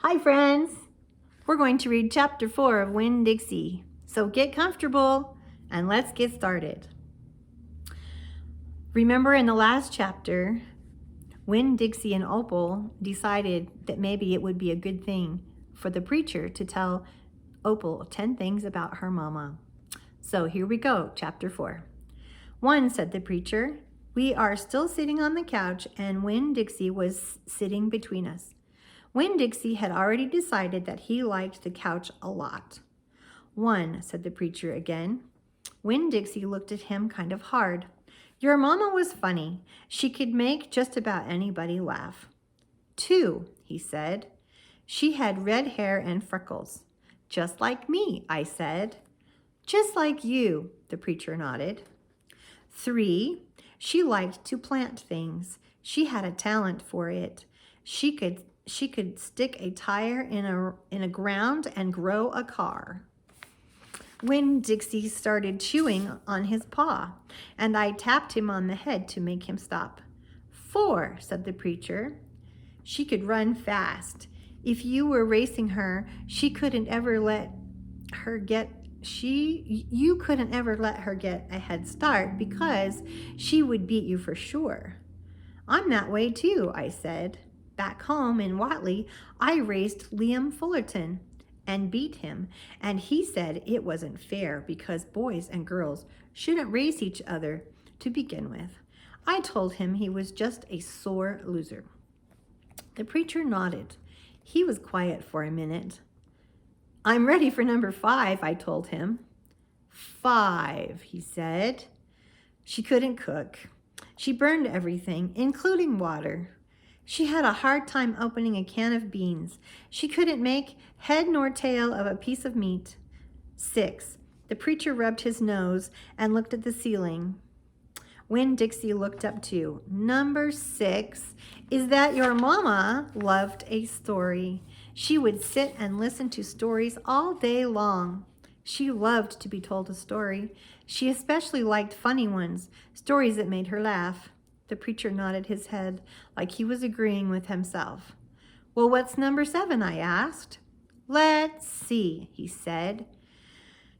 Hi friends! We're going to read chapter 4 of Winn-Dixie. So get comfortable and let's get started. Remember in the last chapter, Winn-Dixie and Opal decided that maybe it would be a good thing for the preacher to tell Opal 10 things about her mama. So here we go, chapter 4. 1, said the preacher. We are still sitting on the couch and Winn-Dixie was sitting between us. Winn-Dixie had already decided that he liked the couch a lot. 1, said the preacher again. Winn-Dixie looked at him kind of hard. Your mama was funny. She could make just about anybody laugh. 2, he said. She had red hair and freckles. Just like me, I said. Just like you, the preacher nodded. 3, she liked to plant things. She had a talent for it. She could stick a tire in a ground and grow a car. Winn-Dixie started chewing on his paw, and I tapped him on the head to make him stop. 4, said the preacher. She could run fast. If you were racing her, you couldn't ever let her get a head start because she would beat you for sure. I'm that way too, I said. Back home in Watley, I raced Liam Fullerton and beat him, and he said it wasn't fair because boys and girls shouldn't race each other to begin with. I told him he was just a sore loser. The preacher nodded. He was quiet for a minute. I'm ready for number 5, I told him. 5, he said. She couldn't cook. She burned everything, including water. She had a hard time opening a can of beans. She couldn't make head nor tail of a piece of meat. 6, the preacher rubbed his nose and looked at the ceiling. Winn-Dixie looked up too. Number 6 is that your mama loved a story. She would sit and listen to stories all day long. She loved to be told a story. She especially liked funny ones, stories that made her laugh. The preacher nodded his head like he was agreeing with himself. Well, what's number 7? I asked. Let's see, he said.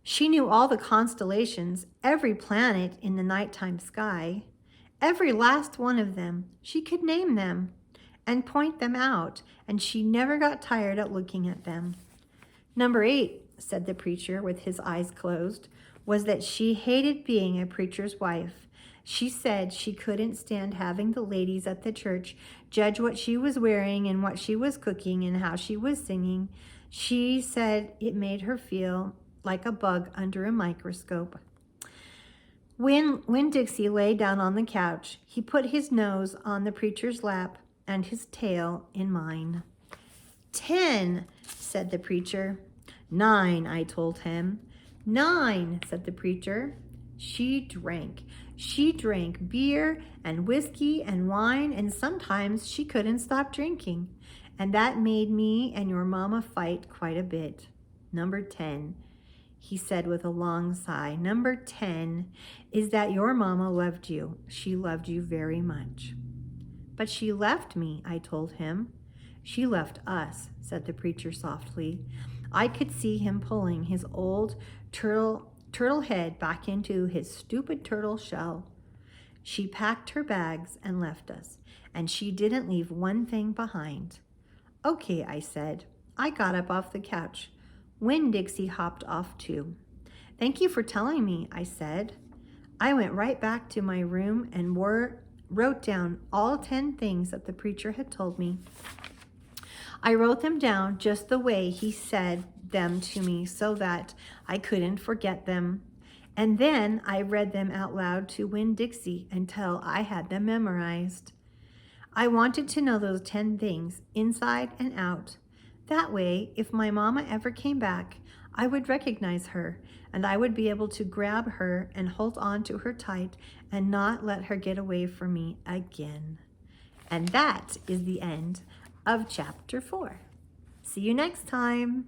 She knew all the constellations, every planet in the nighttime sky, every last one of them. She could name them and point them out, and she never got tired at looking at them. Number 8, said the preacher with his eyes closed, was that she hated being a preacher's wife. She said she couldn't stand having the ladies at the church judge what she was wearing and what she was cooking and how she was singing. She said it made her feel like a bug under a microscope. Winn-Dixie lay down on the couch. He put his nose on the preacher's lap and his tail in mine. 10, said the preacher. 9, I told him. 9, said the preacher. She drank. She drank beer and whiskey and wine, and sometimes she couldn't stop drinking. And that made me and your mama fight quite a bit. Number 10, he said with a long sigh. Number 10 is that your mama loved you. She loved you very much. But she left me, I told him. She left us, said the preacher softly. I could see him pulling his old turtle head back into his stupid turtle shell. She packed her bags and left us, and she didn't leave one thing behind. Okay, I said. I got up off the couch. Winn-Dixie hopped off too. Thank you for telling me, I said. I went right back to my room and wrote down all 10 things that the preacher had told me. I wrote them down just the way he said them to me so that I couldn't forget them. And then I read them out loud to Winn-Dixie until I had them memorized. I wanted to know those 10 things inside and out. That way, if my mama ever came back, I would recognize her and I would be able to grab her and hold on to her tight and not let her get away from me again. And that is the end of chapter 4. See you next time.